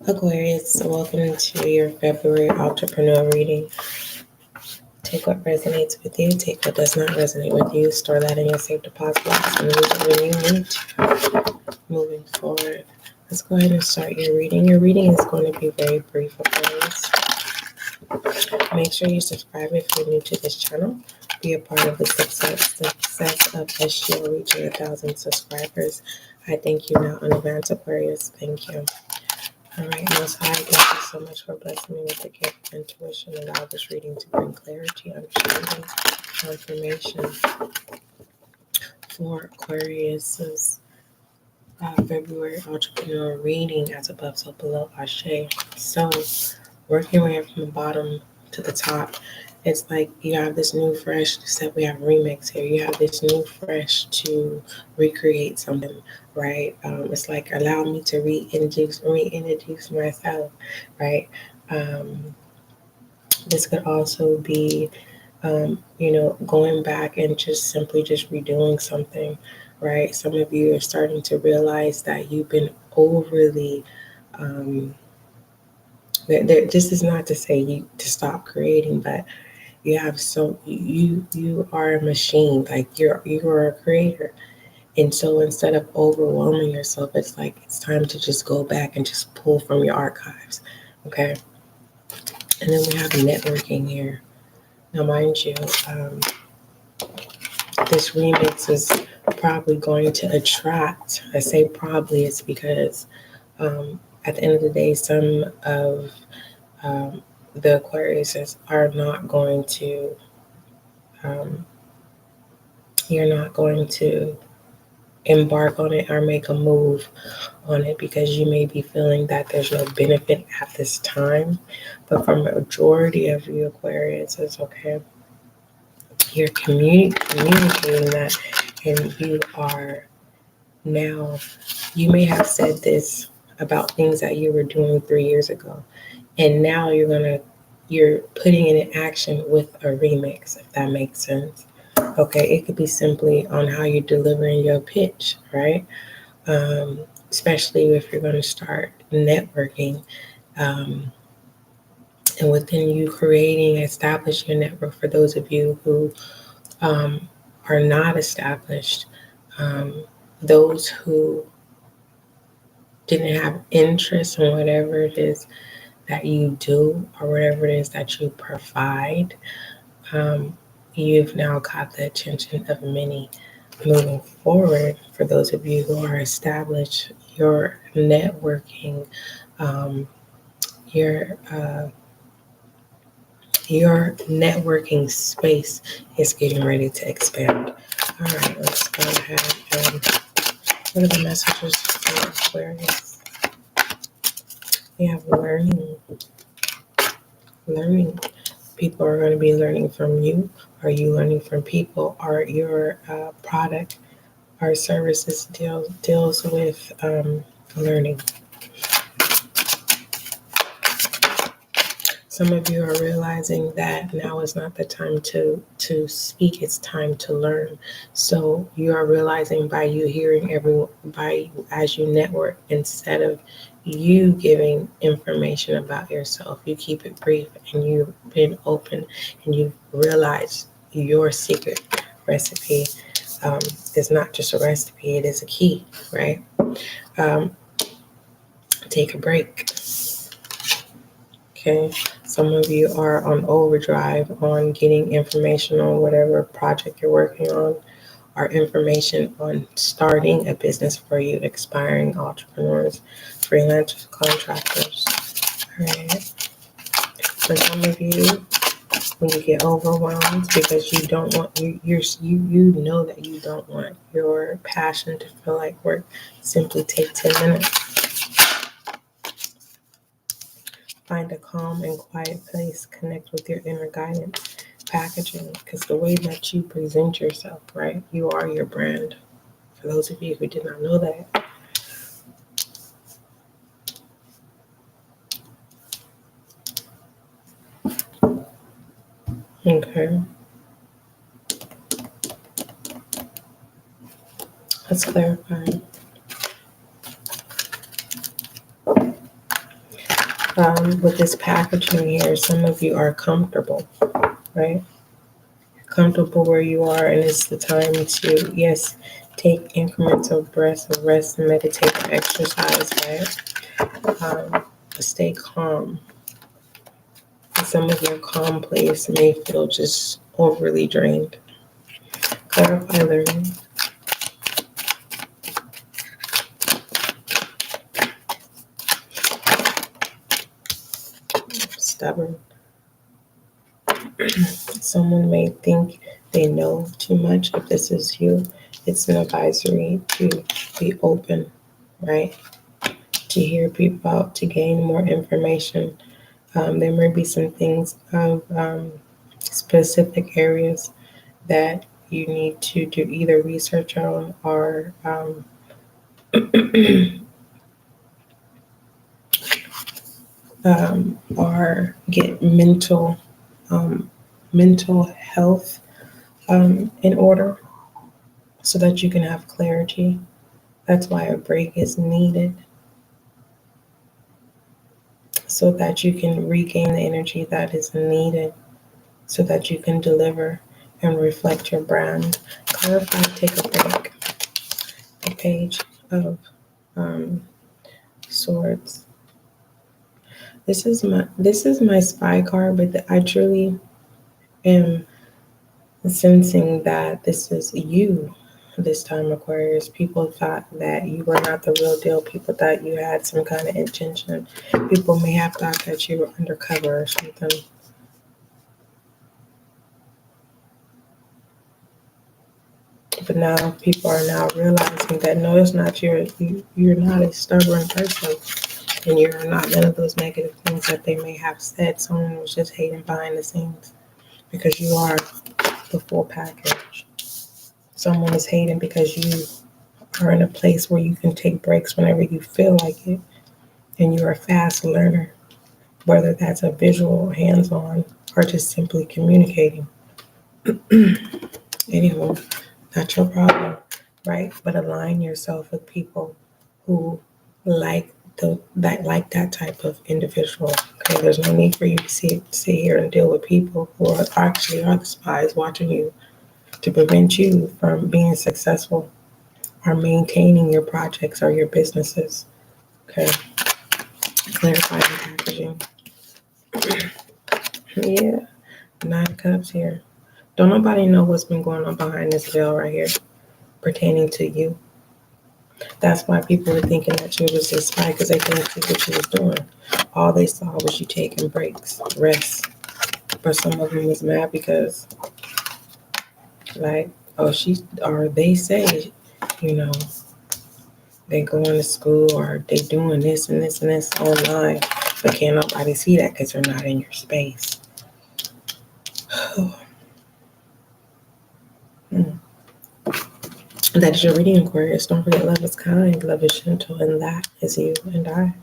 Aquarius, welcome to your February entrepreneur reading. Take what resonates with you, take what does not resonate with you, store that in your safe deposit box and use it when you need to. Moving forward, let's go ahead and start your reading. Your reading is going to be very brief, Aquarius. Make sure you subscribe if you're new to this channel. Be a part of the success of SGL reaching 1,000 subscribers. I thank you now in advance, Aquarius. Thank you. All right, Most High, thank you so much for blessing me with the gift of intuition. Allow this reading to bring clarity, understanding, confirmation for Aquarius's February entrepreneur reading, as above, so below. Ashe. So, working way from the bottom to the top, it's like you have this new fresh, except we have remix here. You have this new fresh to recreate something, right? It's like allow me to reintroduce myself, right? This could also be, going back and just simply just redoing something, right? Some of you are starting to realize that you've been overly. This is not to say you to stop creating, but you have you are a machine, like you are a creator. And so instead of overwhelming yourself, it's like it's time to just go back and just pull from your archives. Okay. And then we have networking here. Now mind you, this remix is probably going to attract, I say probably, it's because at the end of the day, some of the Aquariuses are not going to you're not going to embark on it or make a move on it because you may be feeling that there's no benefit at this time. But for the majority of you Aquarius, it's okay. You're communicating that, and you are now, you may have said this about things that you were doing 3 years ago, and now you're putting it in action with a remix, if that makes sense. Okay, it could be simply on how you're delivering your pitch, right? Especially if you're going to start networking, and within you establish your network. For those of you who are not established, those who didn't have interest in whatever it is that you do or whatever it is that you provide, you've now caught the attention of many. Moving forward, for those of you who are established, your networking, your networking space is getting ready to expand. All right, let's go ahead and what are the messages for Aquarius? We have learning. People are going to be learning from you. Are you learning from people? Are your product or services deals with learning? Some of you are realizing that now is not the time to speak, it's time to learn. So you are realizing by you hearing as you network, instead of you giving information about yourself, you keep it brief and you've been open and you've realized your secret recipe is not just a recipe, it is a key, right? Take a break. Okay, some of you are on overdrive on getting information on whatever project you're working on, or information on starting a business for you, aspiring entrepreneurs, freelancers, contractors. All right. For some of you, when you get overwhelmed because you don't want you know that you don't want your passion to feel like work, simply take 10 minutes. Find a calm and quiet place. Connect with your inner guidance. Packaging, because the way that you present yourself, right? You are your brand. For those of you who did not know that. Okay. Let's clarify. with this packaging here, some of you are comfortable, right? Comfortable where you are, and it's the time to, yes, take increments of breaths of rest and meditate and exercise, right? Stay calm. Some of your calm place may feel just overly drained. Clarify learning. Stubborn. Someone may think they know too much. If this is you, it's an advisory to be open, right? To hear people out, to gain more information. There may be some things of specific areas that you need to do either research on or or get mental health in order so that you can have clarity. That's why a break is needed, so that you can regain the energy that is needed, so that you can deliver and reflect your brand. Clarify, take a break. The Page of Swords. This is my spy card, but I truly am sensing that this is you this time, Aquarius. People thought that you were not the real deal. People thought you had some kind of intention. People may have thought that you were undercover or something. But now people are now realizing that no, it's not you're not a stubborn person, and you're not none of those negative things that they may have said. Someone was just hating behind the scenes, because you are the full package. Someone is hating because you are in a place where you can take breaks whenever you feel like it, and you're a fast learner, whether that's a visual, hands-on, or just simply communicating. Anyway, not your problem, right? But align yourself with people who like that type of individual. Okay, there's no need for you to sit here and deal with people who are the spies watching you to prevent you from being successful or maintaining your projects or your businesses. Okay, clarifying packaging. Yeah, 9 Cups here. Don't nobody know what's been going on behind this veil right here pertaining to you. That's why people were thinking that you was a spy, because they couldn't see what you was doing. All they saw was you taking breaks, rest. But some of them was mad because, like, they say, you know, they going to school or they doing this and this and this online, but can't nobody see that because they're not in your space. That is your reading, Aquarius. Don't forget, love is kind, love is gentle, and that is you and I.